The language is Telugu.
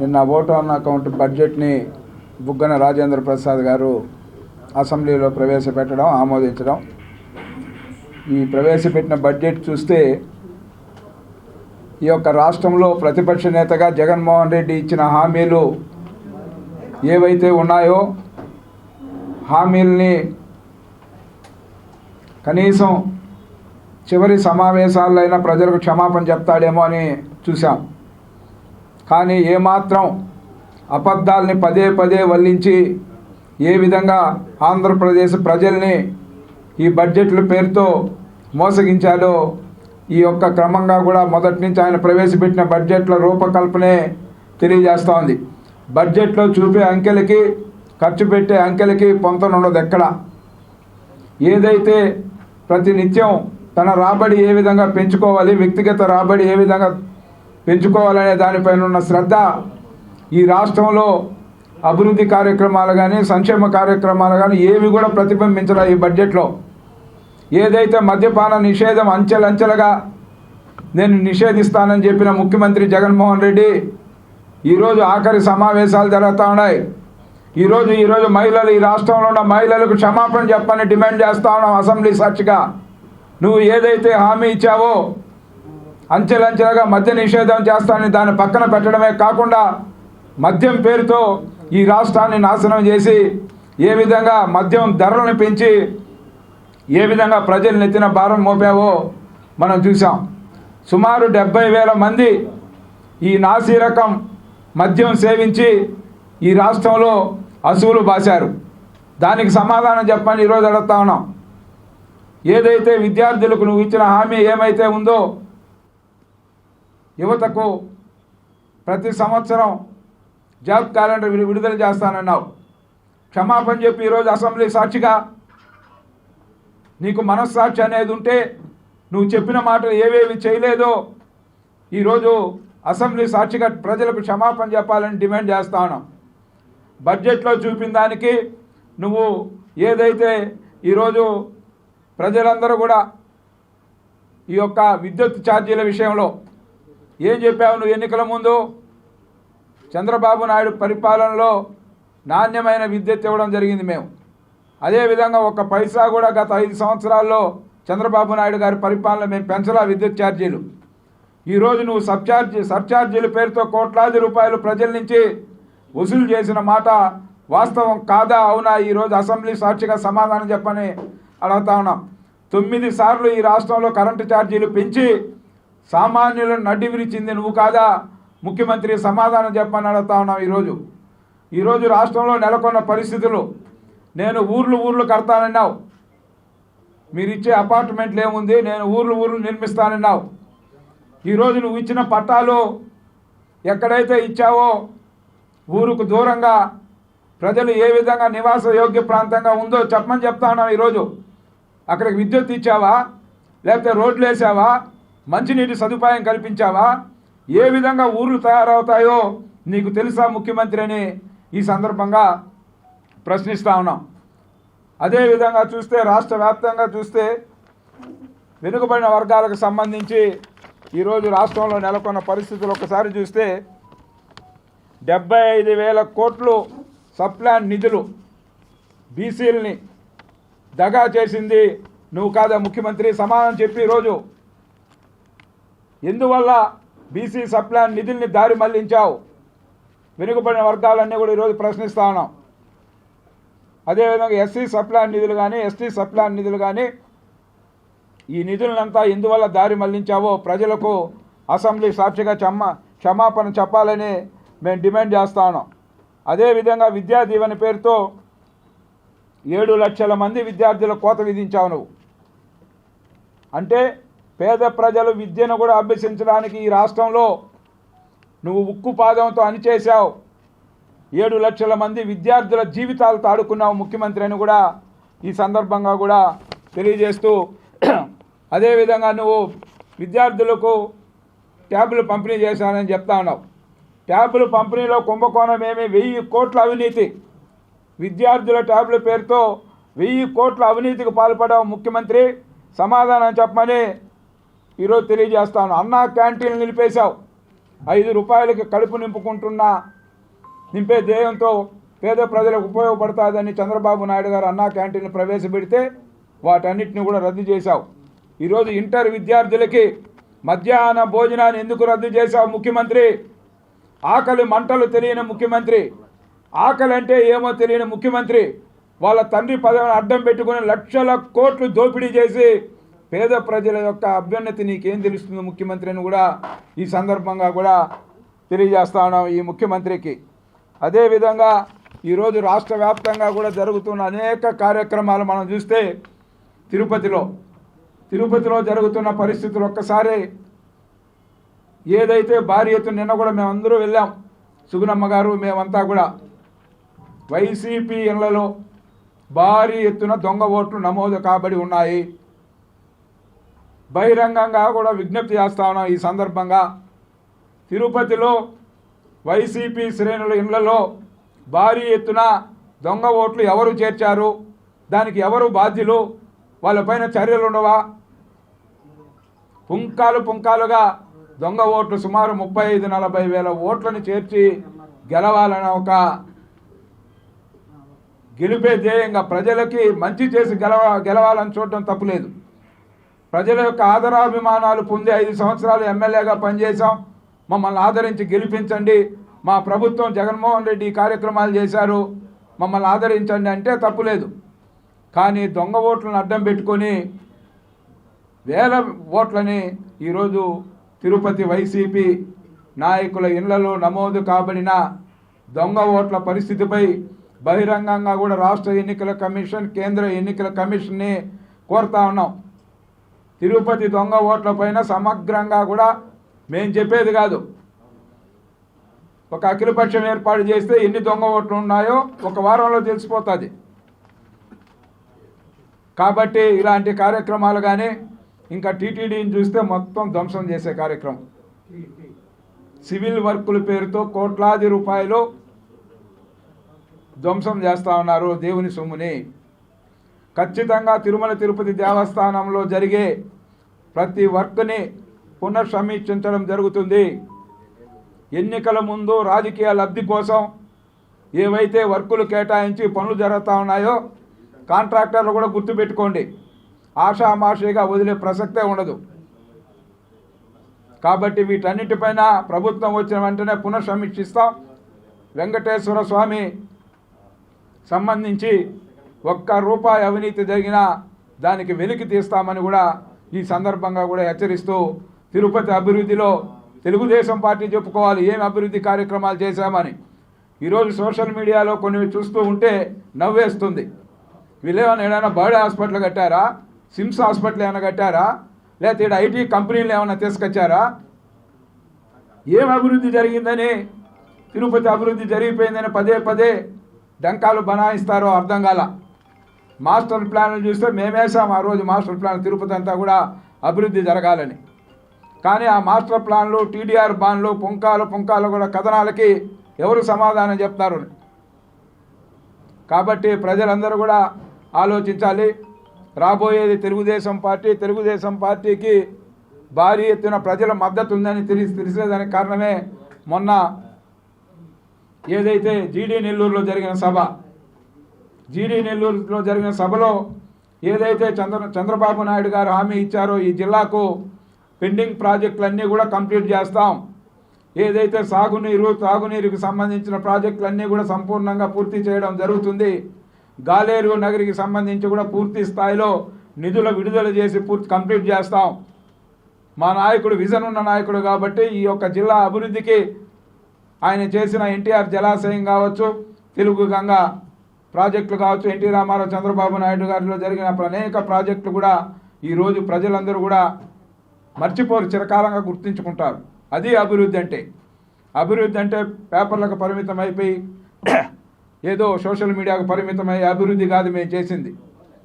నిన్న ఓట్ ఆన్ అకౌంట్ బడ్జెట్ని బుగ్గన రాజేంద్ర ప్రసాద్ గారు అసెంబ్లీలో ప్రవేశపెట్టడం, ఆమోదించడం. ఈ ప్రవేశపెట్టిన బడ్జెట్ చూస్తే ఈ యొక్క రాష్ట్రంలో ప్రతిపక్ష నేతగా జగన్మోహన్ రెడ్డి ఇచ్చిన హామీలు ఏవైతే ఉన్నాయో హామీల్ని కనీసం చివరి సమావేశాల్లో అయినా ప్రజలకు క్షమాపణ చెప్తాడేమో అని చూసాం. కానీ ఏమాత్రం అబద్ధాలని పదే పదే వల్లించి ఏ విధంగా ఆంధ్రప్రదేశ్ ప్రజల్ని ఈ బడ్జెట్ల పేరుతో మోసగించాడో ఈ యొక్క క్రమంగా కూడా మొదటి నుంచి ఆయన ప్రవేశపెట్టిన బడ్జెట్ల రూపకల్పనే తెలియజేస్తూ ఉంది. బడ్జెట్లో చూపే అంకెలకి ఖర్చు పెట్టే అంకెలకి పొంతనుండదు ఎక్కడ. ఏదైతే ప్రతినిత్యం తన రాబడి ఏ విధంగా పెంచుకోవాలి, వ్యక్తిగత రాబడి ఏ విధంగా పెంచుకోవాలనే దానిపైన ఉన్న శ్రద్ధ ఈ రాష్ట్రంలో అభివృద్ధి కార్యక్రమాలు కానీ సంక్షేమ కార్యక్రమాలు కానీ ఏవి కూడా ప్రతిబింబించడం ఈ బడ్జెట్లో. ఏదైతే మద్యపాన నిషేధం అంచెలంచెలుగా నేను నిషేధిస్తానని చెప్పిన ముఖ్యమంత్రి జగన్మోహన్ రెడ్డి ఈరోజు ఆఖరి సమావేశాలు జరుగుతూ ఉన్నాయి. ఈరోజు మహిళలు, ఈ రాష్ట్రంలో ఉన్న మహిళలకు క్షమాపణ చెప్పని డిమాండ్ చేస్తూ ఉన్నాం అసెంబ్లీ సాక్షిగా. నువ్వు ఏదైతే హామీ ఇచ్చావో అంచెలంచెలుగా మద్య నిషేధం చేస్తానని దాన్ని పక్కన పెట్టడమే కాకుండా మద్యం పేరుతో ఈ రాష్ట్రాన్ని నాశనం చేసి ఏ విధంగా మద్యం ధరలను పెంచి ఏ విధంగా ప్రజలు నెత్తిన భారం మోపావో మనం చూసాం. సుమారు 70,000 మంది ఈ నాసీ రకం మద్యం సేవించి ఈ రాష్ట్రంలో అసువులు బాశారు. దానికి సమాధానం చెప్పని ఈరోజు అడుగుతా ఉన్నాం. ఏదైతే విద్యార్థులకు నువ్వు ఇచ్చిన హామీ ఏమైతే ఉందో యువతకు ప్రతి సంవత్సరం జాబ్ క్యాలెండర్ విడుదల చేస్తానన్నావు. క్షమాపణ చెప్పి ఈరోజు అసెంబ్లీ సాక్షిగా నీకు మనస్సాక్షి అనేది ఉంటే నువ్వు చెప్పిన మాటలు ఏవేవి చేయలేదో ఈరోజు అసెంబ్లీ సాక్షిగా ప్రజలకు క్షమాపణ చెప్పాలని డిమాండ్ చేస్తా ఉన్నాం. బడ్జెట్లో చూపిన దానికి నువ్వు ఏదైతే ఈరోజు ప్రజలందరూ కూడా ఈ యొక్క విద్యుత్ ఛార్జీల విషయంలో ఏం చెప్పావు నువ్వు ఎన్నికల ముందు? చంద్రబాబు నాయుడు పరిపాలనలో నాణ్యమైన విద్యుత్ ఇవ్వడం జరిగింది మేము. అదేవిధంగా ఒక్క పైసా కూడా గత 5 సంవత్సరాల్లో చంద్రబాబు నాయుడు గారి పరిపాలన మేము పెంచలా విద్యుత్ ఛార్జీలు. ఈరోజు నువ్వు సర్ఛార్జీల పేరుతో కోట్లాది రూపాయలు ప్రజల నుంచి వసూలు చేసిన మాట వాస్తవం కాదా, అవునా? ఈరోజు అసెంబ్లీ సాక్షిగా సమాధానం చెప్పని అడుగుతా ఉన్నాం. 9 సార్లు ఈ రాష్ట్రంలో కరెంటు ఛార్జీలు పెంచి సామాన్యులను నడ్డి విరిచింది నువ్వు కాదా? ముఖ్యమంత్రి సమాధానం చెప్పని అడుగుతా ఉన్నాం. ఈరోజు రాష్ట్రంలో నెలకొన్న పరిస్థితులు, నేను ఊర్లు కడతానన్నావు. మీరు ఇచ్చే అపార్ట్మెంట్లు ఏముంది, నేను ఊర్లు నిర్మిస్తానన్నావు. ఈరోజు నువ్వు ఇచ్చిన పట్టాలు ఎక్కడైతే ఇచ్చావో ఊరుకు దూరంగా ప్రజలు ఏ విధంగా నివాస యోగ్య ప్రాంతంగా ఉందో చెప్పమని చెప్తా ఉన్నాం. ఈరోజు అక్కడికి విద్యుత్ ఇచ్చావా, లేకపోతే రోడ్లు వేసావా, మంచినీటి సదుపాయం కల్పించావా? ఏ విధంగా ఊర్లు తయారవుతాయో నీకు తెలుసా ముఖ్యమంత్రి అని ఈ సందర్భంగా ప్రశ్నిస్తూ ఉన్నాం. అదేవిధంగా చూస్తే రాష్ట్ర వ్యాప్తంగా చూస్తే వెనుకబడిన వర్గాలకు సంబంధించి ఈరోజు రాష్ట్రంలో నెలకొన్న పరిస్థితులు ఒకసారి చూస్తే 75,000 కోట్లు సప్లాన్ నిధులు బీసీలని దగా చేసింది నువ్వు కాదా ముఖ్యమంత్రి? సమాధానం చెప్పి ఈరోజు ఎందువల్ల బీసీ సప్లాన్ నిధుల్ని దారి మళ్లించావు? వెనుకబడిన వర్గాలన్నీ కూడా ఈరోజు ప్రశ్నిస్తా ఉన్నాం. అదేవిధంగా ఎస్సీ సప్లాన్ నిధులు కానీ ఎస్టీ సప్లాన్ నిధులు కానీ ఈ నిధులనంతా ఎందువల్ల దారి మళ్లించావో ప్రజలకు అసెంబ్లీ సాక్షిగా క్షమాపణ చెప్పాలని మేము డిమాండ్ చేస్తా ఉన్నాం. అదేవిధంగా విద్యా దీవెన పేరుతో 7 లక్షల మంది విద్యార్థుల కోత విధించావు నువ్వు. అంటే పేద ప్రజలు విద్యను కూడా అభ్యసించడానికి ఈ రాష్ట్రంలో నువ్వు ఉక్కు పాదంతో అణిచేశావు. 7 లక్షల మంది విద్యార్థుల జీవితాలు తాడుకున్నావు ముఖ్యమంత్రి అని కూడా ఈ సందర్భంగా కూడా తెలియజేస్తూ, అదేవిధంగా నువ్వు విద్యార్థులకు ట్యాబులు పంపిణీ చేశానని చెప్తా ఉన్నావు. ట్యాబులు పంపిణీలో కుంభకోణం ఏమి? 1000 కోట్ల అవినీతి. విద్యార్థుల ట్యాబుల పేరుతో 1000 కోట్ల అవినీతికి పాల్పడావు ముఖ్యమంత్రి. సమాధానం చెప్పమని ఈరోజు తెలియజేస్తాను. అన్నా క్యాంటీన్లు నిలిపేశావు. రూపాయలకి కడుపు నింపే ధ్యేయంతో పేద ప్రజలకు ఉపయోగపడుతుందని చంద్రబాబు నాయుడు గారు అన్నా క్యాంటీన్లు ప్రవేశపెడితే వాటన్నిటిని కూడా రద్దు చేశావు. ఈరోజు ఇంటర్ విద్యార్థులకి మధ్యాహ్న భోజనాన్ని ఎందుకు రద్దు చేశావు ముఖ్యమంత్రి? ఆకలి మంటలు తెలియని ముఖ్యమంత్రి, ఆకలి అంటే ఏమో తెలియని ముఖ్యమంత్రి, వాళ్ళ తండ్రి పదవిని అడ్డం పెట్టుకుని లక్షల కోట్లు దోపిడీ చేసి పేద ప్రజల యొక్క అభ్యున్నతి నీకేం తెలుస్తుంది ముఖ్యమంత్రి అని కూడా ఈ సందర్భంగా కూడా తెలియజేస్తా ఉన్నాం ఈ ముఖ్యమంత్రికి. అదేవిధంగా ఈరోజు రాష్ట్ర వ్యాప్తంగా కూడా జరుగుతున్న అనేక కార్యక్రమాలు మనం చూస్తే తిరుపతిలో జరుగుతున్న పరిస్థితులు ఒక్కసారి ఏదైతే భారీ ఎత్తున నిన్న కూడా మేమందరూ వెళ్ళాం, సుగుణమ్మ గారు మేమంతా కూడా వైసీపీ ఇళ్లలో భారీ ఎత్తున దొంగ ఓట్లు నమోదు కాబడి ఉన్నాయి. బహిరంగంగా కూడా విజ్ఞప్తి చేస్తా ఉన్నాం ఈ సందర్భంగా. తిరుపతిలో వైసీపీ శ్రేణుల ఇళ్లలో భారీ ఎత్తున దొంగ ఓట్లు ఎవరు చేర్చారు, దానికి ఎవరు బాధ్యులు, వాళ్ళపైన చర్యలు ఉండవా? పుంకాలుగా దొంగ ఓట్లు సుమారు 35-40 వేల ఓట్లను చేర్చి గెలవాలన్న ఒక గెలిపే ధ్యేయంగా ప్రజలకి మంచి చేసి గెలవాలని చూడడం తప్పులేదు. ప్రజల యొక్క ఆదరాభిమానాలు పొంది 5 సంవత్సరాలు ఎమ్మెల్యేగా పనిచేశాం, మమ్మల్ని ఆదరించి గెలిపించండి, మా ప్రభుత్వం జగన్మోహన్ రెడ్డి ఈ కార్యక్రమాలు చేశారు, మమ్మల్ని ఆదరించండి అంటే తప్పులేదు. కానీ దొంగ ఓట్లను అడ్డం పెట్టుకొని వేల ఓట్లని ఈరోజు తిరుపతి వైసీపీ నాయకుల ఇళ్లలో నమోదు కాబడిన దొంగ ఓట్ల పరిస్థితిపై బహిరంగంగా కూడా రాష్ట్ర ఎన్నికల కమిషన్, కేంద్ర ఎన్నికల కమిషన్ని కోరుతా ఉన్నాం. తిరుపతి దొంగ ఓట్ల పైన సమగ్రంగా కూడా మేము చెప్పేది కాదు, ఒక అఖిలపక్షం ఏర్పాటు చేస్తే ఎన్ని దొంగ ఓట్లు ఉన్నాయో ఒక వారంలో తెలిసిపోతుంది. కాబట్టి ఇలాంటి కార్యక్రమాలు కానీ ఇంకా టీటీడీని చూస్తే మొత్తం ధ్వంసం చేసే కార్యక్రమం, సివిల్ వర్కుల పేరుతో కోట్లాది రూపాయలు ధ్వంసం చేస్తూ ఉన్నారు దేవుని సొమ్ముని. ఖచ్చితంగా తిరుమల తిరుపతి దేవస్థానంలో జరిగే ప్రతి వర్క్ని పునఃసమీక్షించడం జరుగుతుంది. ఎన్నికల ముందు రాజకీయ లబ్ధి కోసం ఏవైతే వర్కులు కేటాయించి పనులు జరుగుతూ ఉన్నాయో కాంట్రాక్టర్లు కూడా గుర్తుపెట్టుకోండి, ఆషామాషిగా వదిలే ప్రసక్తే ఉండదు. కాబట్టి వీటన్నిటిపైన ప్రభుత్వం వచ్చిన వెంటనే పునఃసమీక్షిస్తాం. వెంకటేశ్వర స్వామి సంబంధించి ₹1 అవినీతి జరిగినా దానికి వెలికి తీస్తామని కూడా ఈ సందర్భంగా కూడా హెచ్చరిస్తూ, తిరుపతి అభివృద్ధిలో తెలుగుదేశం పార్టీ చెప్పుకోవాలి ఏమి అభివృద్ధి కార్యక్రమాలు చేశామని. ఈరోజు సోషల్ మీడియాలో కొన్ని చూస్తూ ఉంటే నవ్వేస్తుంది. వీళ్ళేమైనా బర్డ్ హాస్పిటల్ కట్టారా, సిమ్స్ హాస్పిటల్ ఏమైనా కట్టారా, లేకపోతే ఇక్కడ ఐటీ కంపెనీలు ఏమైనా తీసుకొచ్చారా? ఏం అభివృద్ధి జరిగిందని, తిరుపతి అభివృద్ధి జరిగిపోయిందని పదే డంకాలు బనాయిస్తారో అర్థం కాల. మాస్టర్ ప్లాన్లు చూస్తే మేమేసాం ఆ రోజు మాస్టర్ ప్లాన్ తిరుపతి అంతా కూడా అభివృద్ధి జరగాలని. కానీ ఆ మాస్టర్ ప్లాన్లు, టీడీఆర్ బాన్లు, పుంకాలు కూడా కథనాలకి ఎవరు సమాధానం చెప్తారు? కాబట్టి ప్రజలందరూ కూడా ఆలోచించాలి. రాబోయేది తెలుగుదేశం పార్టీకి భారీ ఎత్తున ప్రజల మద్దతు ఉందని తెలిసేదానికి కారణమే మొన్న ఏదైతే జీడీ నెల్లూరులో జరిగిన సభలో ఏదైతే చంద్రబాబు నాయుడు గారు హామీ ఇచ్చారో ఈ జిల్లాకు పెండింగ్ ప్రాజెక్టులన్నీ కూడా కంప్లీట్ చేస్తాం, ఏదైతే తాగునీరుకు సంబంధించిన ప్రాజెక్టులన్నీ కూడా సంపూర్ణంగా పూర్తి చేయడం జరుగుతుంది, గాలేరు నగరికి సంబంధించి కూడా పూర్తి స్థాయిలో నిధుల విడుదల చేసి కంప్లీట్ చేస్తాం. మా నాయకుడు విజన్ ఉన్న నాయకుడు కాబట్టి ఈ యొక్క జిల్లా అభివృద్ధికి ఆయన చేసిన ఎన్టీఆర్ జలాశయం కావచ్చు, తెలుగు గంగా ప్రాజెక్టులు కావచ్చు, ఎన్టీ రామారావు చంద్రబాబు నాయుడు గారిలో జరిగిన అనేక ప్రాజెక్టులు కూడా ఈరోజు ప్రజలందరూ కూడా మర్చిపోరు, చిరకాలంగా గుర్తుంచుకుంటారు. అది అభివృద్ధి అంటే పేపర్లకు పరిమితం అయిపోయి ఏదో సోషల్ మీడియాకు పరిమితమై అభివృద్ధి కాదు మేము చేసింది.